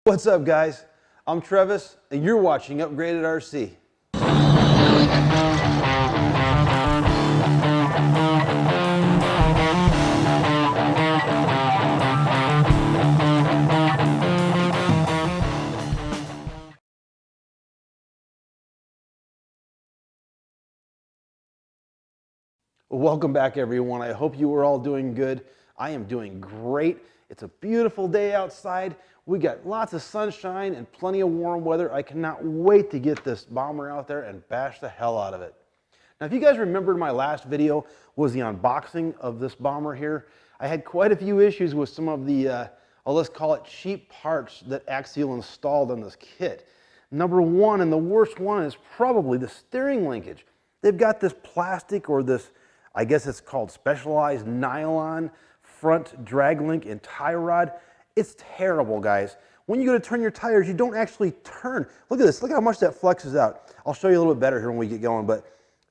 What's up, guys? I'm Travis, and you're watching Upgraded RC. Welcome back, everyone. I hope you are all doing good. I am doing great. It's a beautiful day outside. We got lots of sunshine and plenty of warm weather. I cannot wait to get this bomber out there and bash the hell out of it. Now, if you guys remembered, my last video was the unboxing of this bomber here. I had quite a few issues with some of the, let's call it cheap parts that Axial installed on this kit. Number one, and the worst one, is probably the steering linkage. They've got this plastic, or this, I guess it's called specialized nylon front drag link and tie rod. It's terrible, guys. When you go to turn your tires, you don't actually turn. Look at this. Look how much that flexes out. I'll show you a little bit better here when we get going, but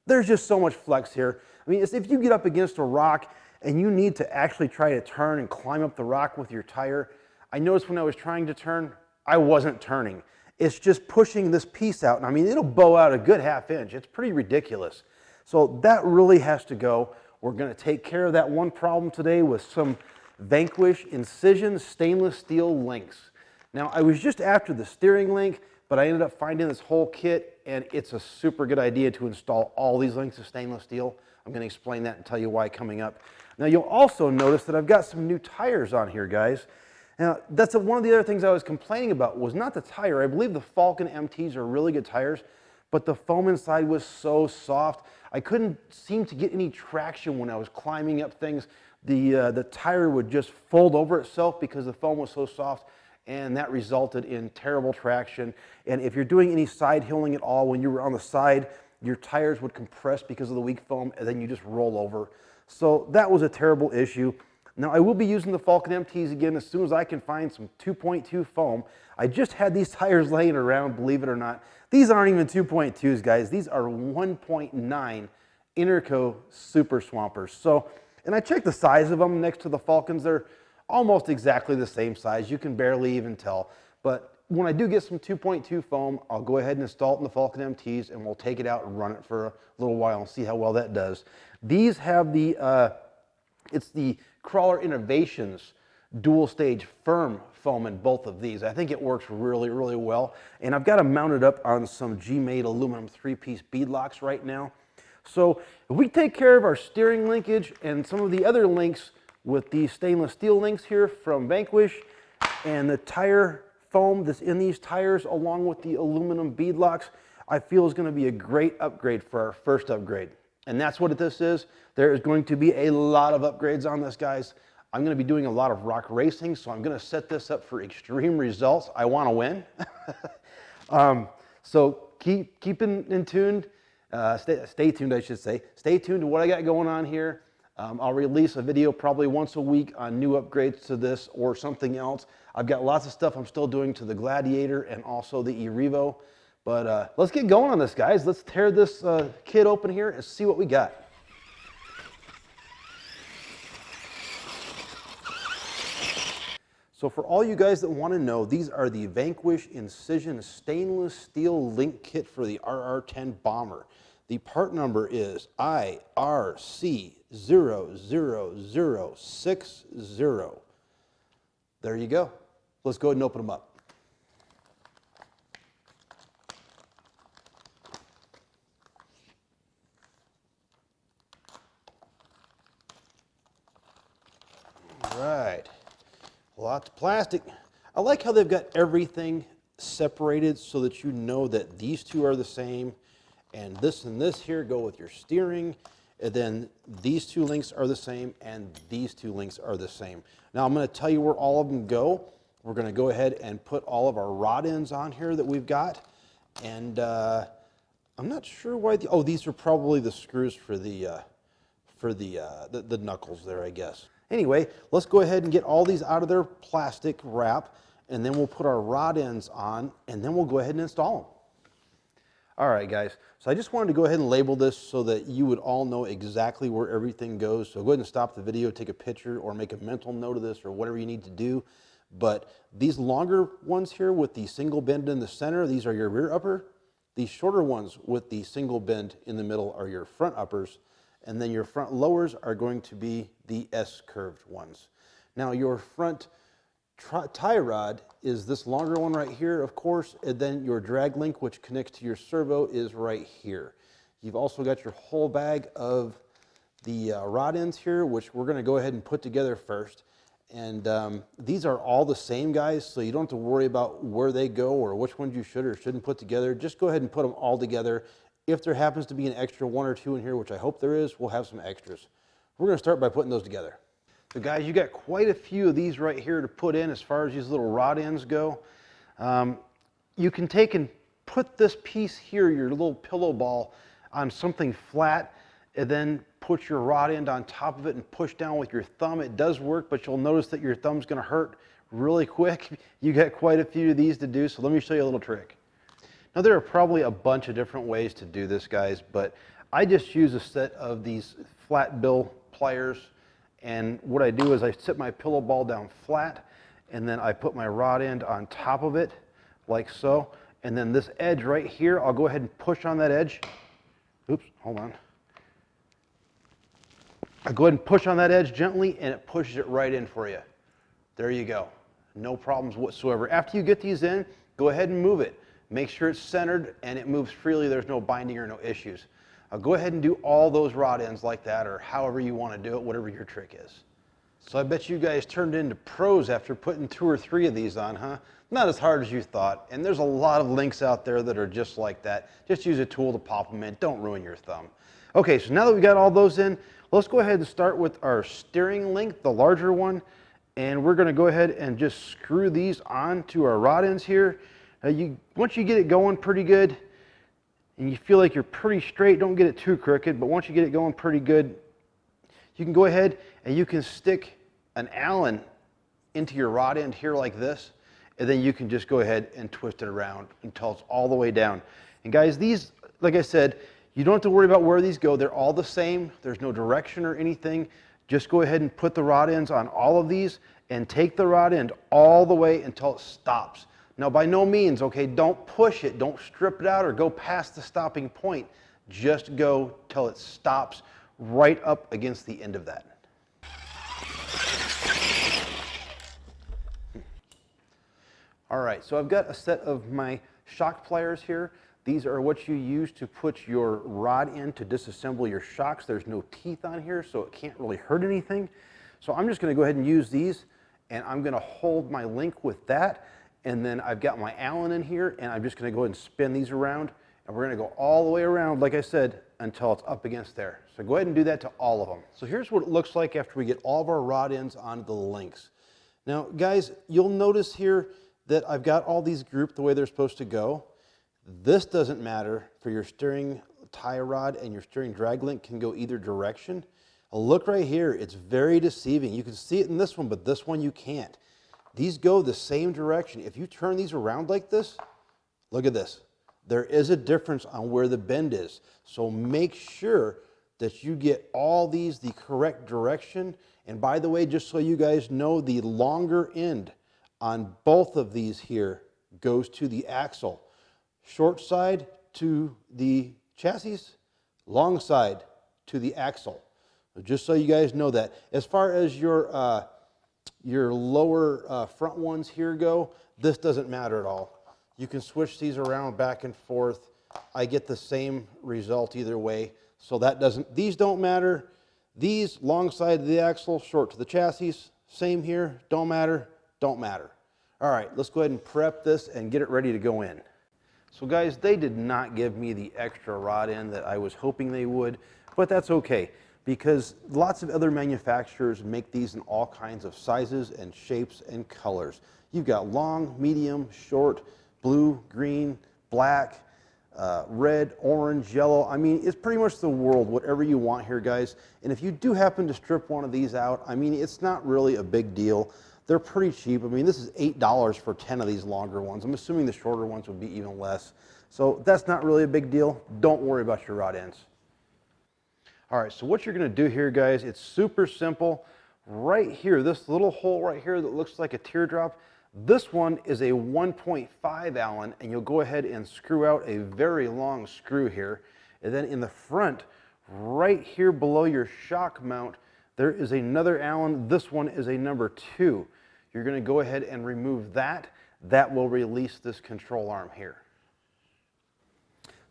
there's just so much flex here. I mean, if you get up against a rock and you need to actually try to turn and climb up the rock with your tire, I noticed when I was trying to turn, I wasn't turning. It's just pushing this piece out. And I mean, it'll bow out a good ½ inch. It's pretty ridiculous. So that really has to go. We're going to take care of that one problem today with some Vanquish Incision stainless steel links. Now, I was just after the steering link, but I ended up finding this whole kit, and it's a super good idea to install all these links of stainless steel. I'm going to explain that and tell you why coming up. Now, you'll also notice that I've got some new tires on here, guys. Now, that's one of the other things I was complaining about was not the tire. I believe the Falcon MTs are really good tires, but the foam inside was so soft. I couldn't seem to get any traction when I was climbing up things. The tire would just fold over itself because the foam was so soft, and that resulted in terrible traction. And if you're doing any side hilling at all, when you were on the side, your tires would compress because of the weak foam, and then you just roll over. So that was a terrible issue. Now, I will be using the Falcon MTs again as soon as I can find some 2.2 foam. I just had these tires laying around, believe it or not. These aren't even 2.2s, guys. These are 1.9 Interco Super Swampers. So, and I checked the size of them next to the Falcons. They're almost exactly the same size. You can barely even tell. But when I do get some 2.2 foam, I'll go ahead and install it in the Falcon MTs, and we'll take it out and run it for a little while and see how well that does. These have the, it's the Crawler Innovations dual stage firm foam in both of these. I think it works really, really well. And I've got them mounted up on some G-made aluminum 3-piece bead locks right now. So if we take care of our steering linkage and some of the other links with these stainless steel links here from Vanquish and the tire foam that's in these tires along with the aluminum bead locks, I feel is going to be a great upgrade for our first upgrade. And that's what this is. There is going to be a lot of upgrades on this, guys. I'm going to be doing a lot of rock racing, so I'm going to set this up for extreme results. I want to win. So keep in tuned. Stay tuned, I should say. Stay tuned to what I got going on here. I'll release a video probably once a week on new upgrades to this or something else. I've got lots of stuff I'm still doing to the Gladiator and also the eRevo. But let's get going on this, guys. Let's tear this kit open here and see what we got. So for all you guys that want to know, these are the Vanquish Incision stainless steel link kit for the RR10 bomber. The part number is IRC00060. There you go. Let's go ahead and open them up. All right. Lots of plastic. I like how they've got everything separated so that you know that these two are the same, and this here go with your steering, and then these two links are the same, and these two links are the same. Now I'm going to tell you where all of them go. We're going to go ahead and put all of our rod ends on here that we've got, and I'm not sure why. These are probably the screws for the knuckles there, I guess. Anyway, let's go ahead and get all these out of their plastic wrap, and then we'll put our rod ends on, and then we'll go ahead and install them. All right, guys, so I just wanted to go ahead and label this so that you would all know exactly where everything goes. So go ahead and stop the video, take a picture, or make a mental note of this, or whatever you need to do. But these longer ones here with the single bend in the center, these are your rear upper. These shorter ones with the single bend in the middle are your front uppers. And then your front lowers are going to be the S-curved ones. Now your front tie rod is this longer one right here, of course, and then your drag link, which connects to your servo, is right here. You've also got your whole bag of the rod ends here, which we're going to go ahead and put together first. And these are all the same, guys, so you don't have to worry about where they go or which ones you should or shouldn't put together. Just go ahead and put them all together. If there happens to be an extra one or two in here, which I hope there is, we'll have some extras. We're going to start by putting those together. So guys, you got quite a few of these right here to put in as far as these little rod ends go. You can take and put this piece here, your little pillow ball, on something flat, and then put your rod end on top of it and push down with your thumb. It does work, but you'll notice that your thumb's going to hurt really quick. You got quite a few of these to do, so let me show you a little trick. Now there are probably a bunch of different ways to do this, guys, but I just use a set of these flat bill pliers, and what I do is I sit my pillow ball down flat, and then I put my rod end on top of it, like so, and then this edge right here, I'll go ahead and push on that edge. Oops, hold on. I go ahead and push on that edge gently, and it pushes it right in for you. There you go. No problems whatsoever. After you get these in, go ahead and move it. Make sure it's centered and it moves freely. There's no binding or no issues. Go ahead and do all those rod ends like that, or however you want to do it, whatever your trick is. So I bet you guys turned into pros after putting 2 or 3 of these on, huh? Not as hard as you thought. And there's a lot of links out there that are just like that. Just use a tool to pop them in. Don't ruin your thumb. Okay, so now that we got all those in, let's go ahead and start with our steering link, the larger one, and we're going to go ahead and just screw these on to our rod ends here. Once you get it going pretty good, and you feel like you're pretty straight, don't get it too crooked, but once you get it going pretty good, you can go ahead and you can stick an Allen into your rod end here like this, and then you can just go ahead and twist it around until it's all the way down. And guys, these, like I said, you don't have to worry about where these go. They're all the same. There's no direction or anything. Just go ahead and put the rod ends on all of these and take the rod end all the way until it stops. Now, by no means, okay, don't push it. Don't strip it out or go past the stopping point. Just go till it stops right up against the end of that. All right, so I've got a set of my shock pliers here. These are what you use to put your rod in to disassemble your shocks. There's no teeth on here, so it can't really hurt anything. So I'm just going to go ahead and use these, and I'm going to hold my link with that. And then I've got my Allen in here, and I'm just going to go ahead and spin these around. And we're going to go all the way around, like I said, until it's up against there. So go ahead and do that to all of them. So here's what it looks like after we get all of our rod ends onto the links. Now, guys, you'll notice here that I've got all these grouped the way they're supposed to go. This doesn't matter for your steering tie rod, and your steering drag link can go either direction. Look right here, it's very deceiving. You can see it in this one, but this one you can't. These go the same direction. If you turn these around like this, look at this. There is a difference on where the bend is. So make sure that you get all these the correct direction. And by the way, just so you guys know, the longer end on both of these here goes to the axle. Short side to the chassis, long side to the axle. So just so you guys know that. As far as your lower front ones here go, this doesn't matter at all. You can switch these around back and forth. I get the same result either way. So that doesn't, these don't matter. These long side of the axle, short to the chassis, same here, don't matter, don't matter. All right, let's go ahead and prep this and get it ready to go in. So guys, they did not give me the extra rod end that I was hoping they would, but that's okay, because lots of other manufacturers make these in all kinds of sizes and shapes and colors. You've got long, medium, short, blue, green, black, red, orange, yellow. I mean, it's pretty much the world, whatever you want here, guys. And if you do happen to strip one of these out, I mean, it's not really a big deal. They're pretty cheap. I mean, this is $8 for 10 of these longer ones. I'm assuming the shorter ones would be even less. So that's not really a big deal. Don't worry about your rod ends. All right, so what you're going to do here, guys, it's super simple. right here, this little hole right here that looks like a teardrop, this one is a 1.5 Allen, and you'll go ahead and screw out a very long screw here. And then in the front, right here below your shock mount, there is another Allen. This one is a number 2. You're going to go ahead and remove that. That will release this control arm here.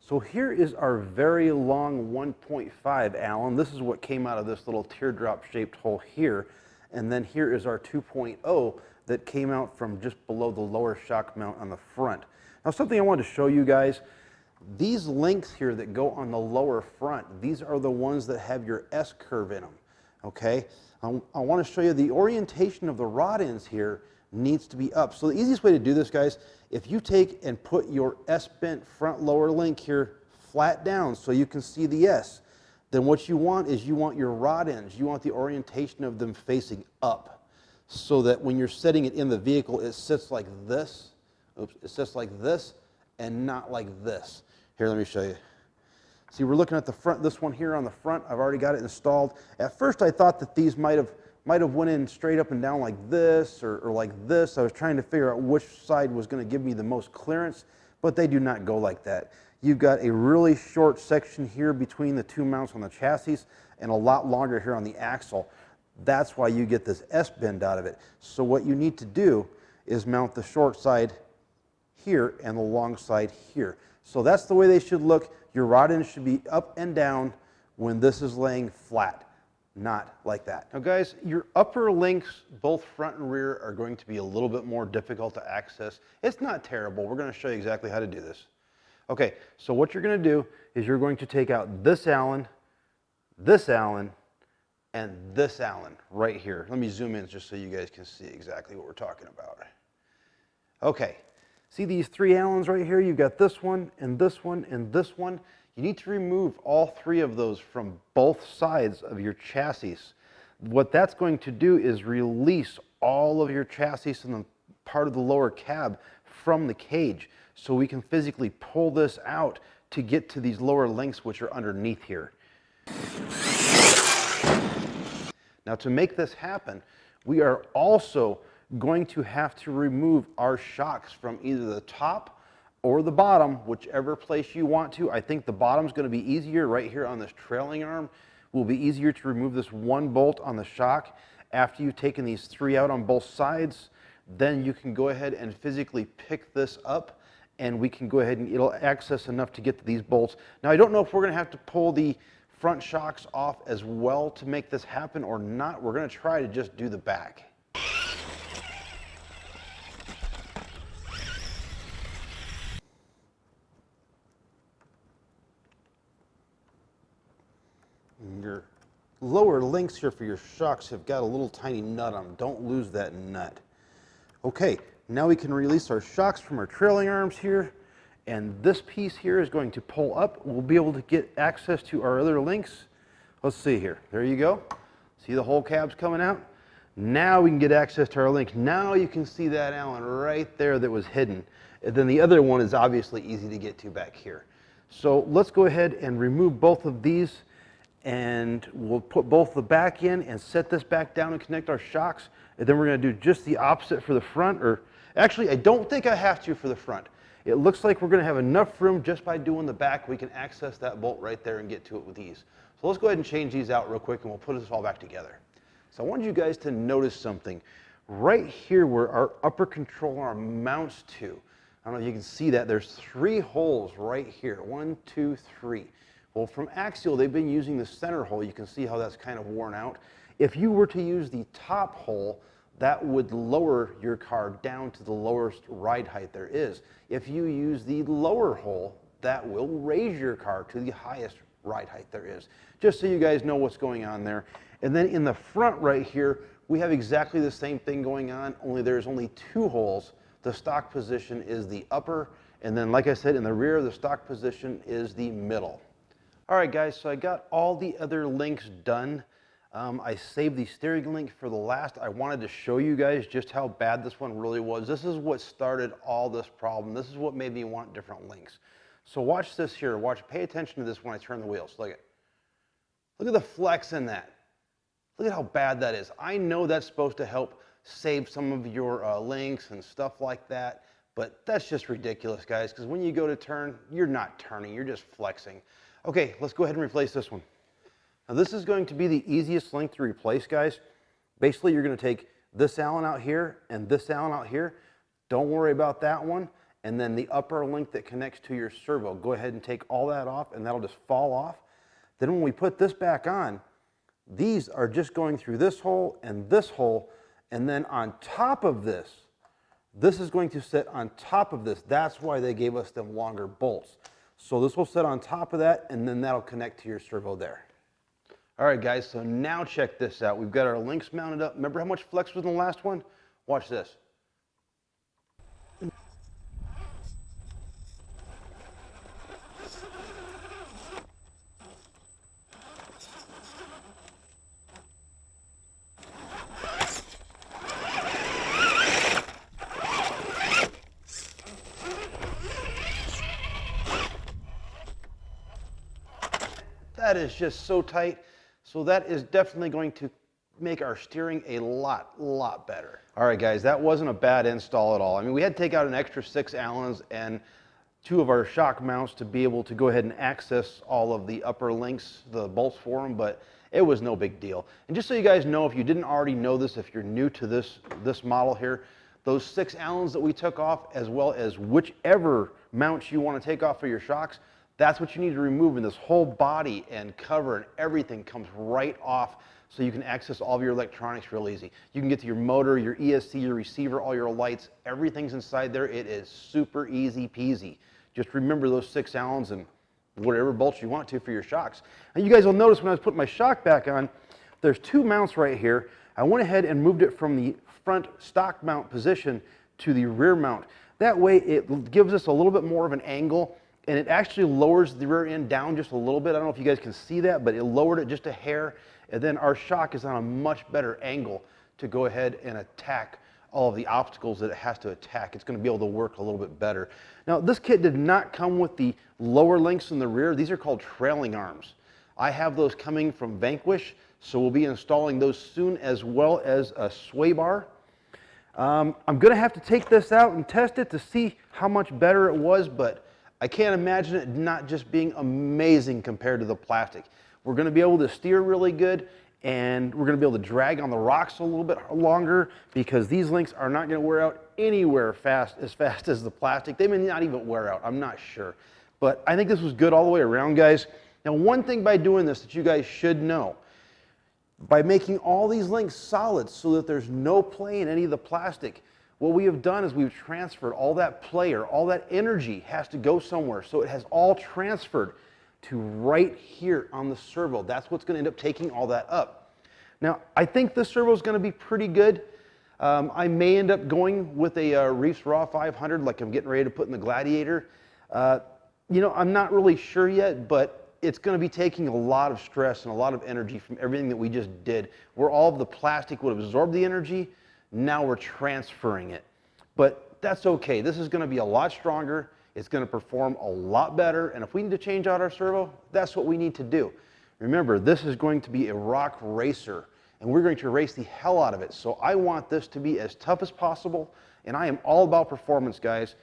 So here is our very long 1.5 Allen. This is what came out of this little teardrop shaped hole here. And then here is our 2.0 that came out from just below the lower shock mount on the front. Now something I wanted to show you guys, these links here that go on the lower front, these are the ones that have your S curve in them, okay? I want to show you the orientation of the rod ends here needs to be up. So the easiest way to do this, guys, if you take and put your S bent front lower link here flat down so you can see the S, then what you want is you want your rod ends, you want the orientation of them facing up so that when you're setting it in the vehicle, it sits like this. Oops, it sits like this and not like this. Here, let me show you. See, we're looking at the front, this one here on the front. I've already got it installed. At first, I thought that these might have went in straight up and down like this or like this. I was trying to figure out which side was going to give me the most clearance, but they do not go like that. You've got a really short section here between the two mounts on the chassis and a lot longer here on the axle. That's why you get this S bend out of it. So what you need to do is mount the short side here and the long side here. So that's the way they should look. Your rod ends should be up and down when this is laying flat, not like that. Now guys, your upper links, both front and rear, are going to be a little bit more difficult to access. It's not terrible. We're going to show you exactly how to do this. Okay, so what you're going to do is you're going to take out this Allen, and this Allen right here. Let me zoom in just so you guys can see exactly what we're talking about. Okay. See these 3 Allens right here? You've got this one, and this one, and this one. You need to remove all 3 of those from both sides of your chassis. What that's going to do is release all of your chassis and the part of the lower cab from the cage, so we can physically pull this out to get to these lower links which are underneath here. Now to make this happen, we are also going to have to remove our shocks from either the top or the bottom, whichever place you want to. I think the bottom's going to be easier right here on this trailing arm. Will be easier to remove this one bolt on the shock. After you've taken these 3 out on both sides, then you can go ahead and physically pick this up, and we can go ahead and it'll access enough to get to these bolts. Now I don't know if we're going to have to pull the front shocks off as well to make this happen or not. We're going to try to just do the back. Your lower links here for your shocks have got a little tiny nut on them. Don't lose that nut. Okay, now we can release our shocks from our trailing arms here, and this piece here is going to pull up. We'll be able to get access to our other links. Let's see here. There you go. See the whole cab's coming out? Now we can get access to our link. Now you can see that Allen right there that was hidden. And then the other one is obviously easy to get to back here. So let's go ahead and remove both of these, and we'll put both the back in and set this back down and connect our shocks. And then we're going to do just the opposite for the front, or actually I don't think I have to for the front. It looks like we're going to have enough room just by doing the back. We can access that bolt right there and get to it with ease. So let's go ahead and change these out real quick and we'll put this all back together. So I wanted you guys to notice something. Right here where our upper control arm mounts to, I don't know if you can see that, there's 3 holes right here. 1, 2, 3. Well, from Axial, they've been using the center hole. You can see how that's kind of worn out. If you were to use the top hole, that would lower your car down to the lowest ride height there is. If you use the lower hole, that will raise your car to the highest ride height there is. Just so you guys know what's going on there. And then in the front right here, we have exactly the same thing going on, only there's only 2 holes. The stock position is the upper, and then like I said, in the rear, the stock position is the middle. All right, guys, so I got all the other links done. I saved the steering link for the last. I wanted to show you guys just how bad this one really was. This is what started all this problem. This is what made me want different links. So watch this here. Pay attention to this when I turn the wheels. Look at the flex in that. Look at how bad that is. I know that's supposed to help save some of your links and stuff like that, but that's just ridiculous, guys, because when you go to turn, you're not turning, you're just flexing. Okay, let's go ahead and replace this one. Now this is going to be the easiest link to replace, guys. Basically, you're going to take this Allen out here and this Allen out here. Don't worry about that one. And then the upper link that connects to your servo. Go ahead and take all that off, and that'll just fall off. Then when we put this back on, these are just going through this hole, and then on top of this, this is going to sit on top of this. That's why they gave us them longer bolts. So this will sit on top of that, and then that'll connect to your servo there. All right, guys, so now check this out. We've got our links mounted up. Remember how much flex was in the last one? Watch this. That is just so tight. So that is definitely going to make our steering a lot better. All right, guys, that wasn't a bad install at all. I mean, we had to take out an extra 6 Allens and 2 of our shock mounts to be able to go ahead and access all of the upper links, the bolts for them, but it was no big deal. And just so you guys know, if you didn't already know this, if you're new to this model here, those 6 Allens that we took off, as well as whichever mounts you want to take off for your shocks, that's what you need to remove, and this whole body and cover and everything comes right off so you can access all of your electronics real easy. You can get to your motor, your ESC, your receiver, all your lights, everything's inside there. It is super easy peasy. Just remember those 6 Allens and whatever bolts you want to for your shocks. And you guys will notice when I was putting my shock back on, there's 2 mounts right here. I went ahead and moved it from the front stock mount position to the rear mount. That way it gives us a little bit more of an angle, and it actually lowers the rear end down just a little bit. I don't know if you guys can see that, but it lowered it just a hair, and then our shock is on a much better angle to go ahead and attack all of the obstacles that it has to attack. It's going to be able to work a little bit better. Now, this kit did not come with the lower links in the rear. These are called trailing arms. I have those coming from Vanquish, so we'll be installing those soon, as well as a sway bar. I'm going to have to take this out and test it to see how much better it was, but I can't imagine it not just being amazing compared to the plastic. We're going to be able to steer really good, and we're going to be able to drag on the rocks a little bit longer, because these links are not going to wear out anywhere as fast as the plastic. They may not even wear out, I'm not sure. But I think this was good all the way around, guys. Now, one thing by doing this that you guys should know, by making all these links solid so that there's no play in any of the plastic, what we have done is we've transferred all that play, or all that energy has to go somewhere. So it has all transferred to right here on the servo. That's what's going to end up taking all that up. Now, I think this servo is going to be pretty good. I may end up going with a Reefs Raw 500 like I'm getting ready to put in the Gladiator. You know, I'm not really sure yet, but it's going to be taking a lot of stress and a lot of energy from everything that we just did. Where all of the plastic would absorb the energy, now we're transferring it. But that's okay. This is going to be a lot stronger. It's going to perform a lot better. And if we need to change out our servo, that's what we need to do. Remember, this is going to be a rock racer, and we're going to race the hell out of it. So I want this to be as tough as possible, and I am all about performance, guys.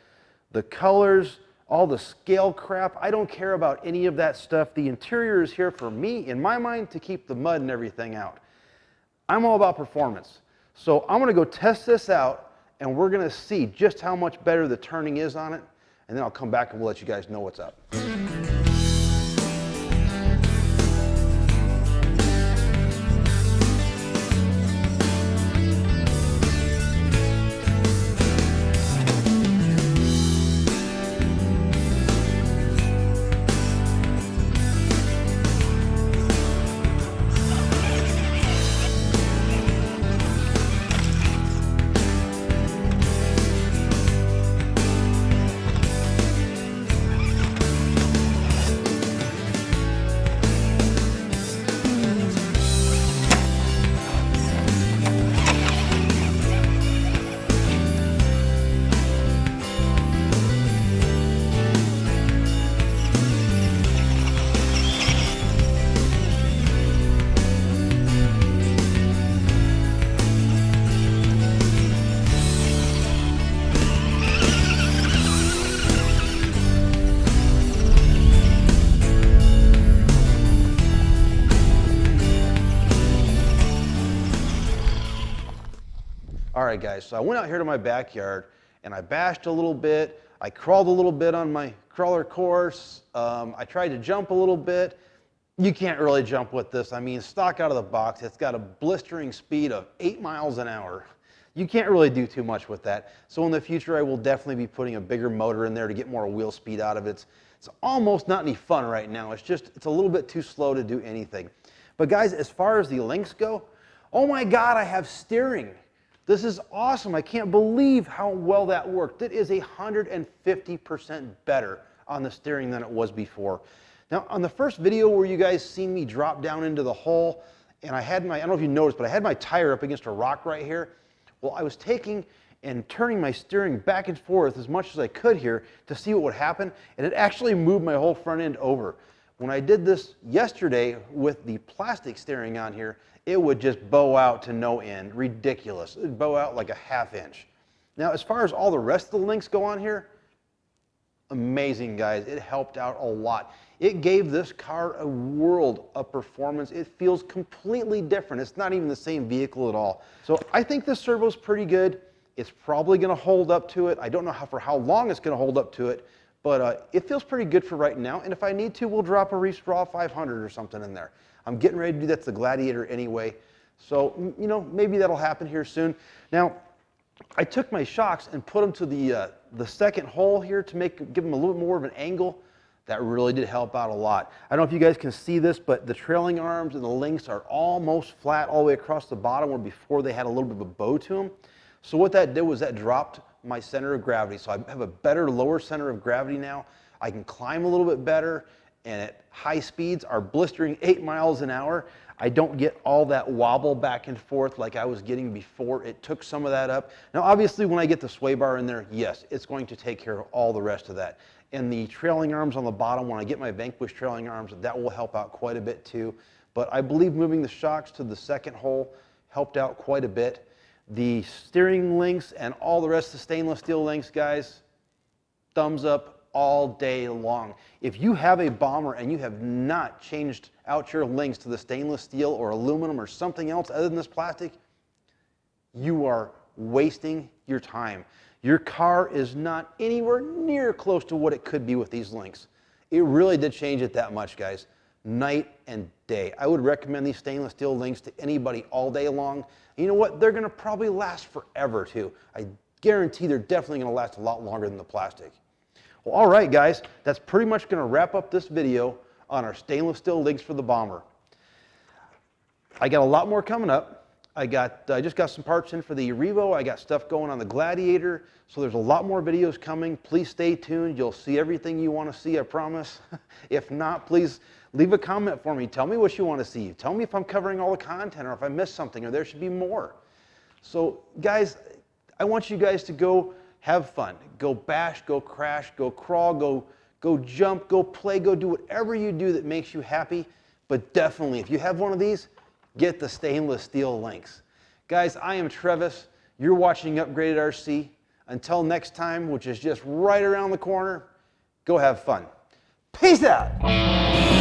The colors, all the scale crap, I don't care about any of that stuff. The interior is here for me, in my mind, to keep the mud and everything out. I'm all about performance. So I'm going to go test this out, and we're going to see just how much better the turning is on it, and then I'll come back and we'll let you guys know what's up. right, guys, so I went out here to my backyard and I bashed a little bit. I crawled a little bit on my crawler course. I tried to jump a little bit. You can't really jump with this. I mean, stock out of the box, it's got a blistering speed of 8 miles an hour. You can't really do too much with that. So in the future, I will definitely be putting a bigger motor in there to get more wheel speed out of it. It's almost not any fun right now. It's a little bit too slow to do anything. But guys, as far as the links go, oh my God, I have steering. This is awesome. I can't believe how well that worked. It is 150% better on the steering than it was before. Now, on the first video where you guys seen me drop down into the hole, and I had I don't know if you noticed, but I had my tire up against a rock right here. Well, I was taking and turning my steering back and forth as much as I could here to see what would happen, and it actually moved my whole front end over. When I did this yesterday with the plastic steering on here, it would just bow out to no end. Ridiculous. It would bow out like a ½ inch. Now, as far as all the rest of the links go on here, amazing, guys. It helped out a lot. It gave this car a world of performance. It feels completely different. It's not even the same vehicle at all. So I think this servo's pretty good. It's probably going to hold up to it. I don't know for how long it's going to hold up to it, but it feels pretty good for right now. And if I need to, we'll drop a Reese Raw 500 or something in there. I'm getting ready to do that to the Gladiator anyway. So, you know, maybe that'll happen here soon. Now, I took my shocks and put them to the second hole here to give them a little bit more of an angle. That really did help out a lot. I don't know if you guys can see this, but the trailing arms and the links are almost flat all the way across the bottom, where before they had a little bit of a bow to them. So what that did was that dropped my center of gravity. So I have a better lower center of gravity now. I can climb a little bit better, and at high speeds, our blistering 8 miles an hour, I don't get all that wobble back and forth like I was getting before. It took some of that up. Now, obviously, when I get the sway bar in there, yes, it's going to take care of all the rest of that. And the trailing arms on the bottom, when I get my Vanquish trailing arms, that will help out quite a bit too. But I believe moving the shocks to the second hole helped out quite a bit. The steering links and all the rest of the stainless steel links, guys, thumbs up all day long. If you have a bomber and you have not changed out your links to the stainless steel or aluminum or something else other than this plastic, you are wasting your time. Your car is not anywhere near close to what it could be with these links. It really did change it that much, guys. Night and day. I would recommend these stainless steel links to anybody all day long. You know what? They're going to probably last forever too. I guarantee they're definitely going to last a lot longer than the plastic. Well, all right, guys. That's pretty much going to wrap up this video on our stainless steel links for the bomber. I got a lot more coming up. I just got some parts in for the Revo. I got stuff going on the Gladiator. So there's a lot more videos coming. Please stay tuned. You'll see everything you want to see, I promise. If not, please leave a comment for me. Tell me what you want to see. Tell me if I'm covering all the content or if I missed something or there should be more. So guys, I want you guys to go have fun. Go bash, go crash, go crawl, go jump, go play, go do whatever you do that makes you happy. But definitely, if you have one of these, get the stainless steel links. Guys, I am Travis. You're watching Upgraded RC. Until next time, which is just right around the corner, go have fun. Peace out.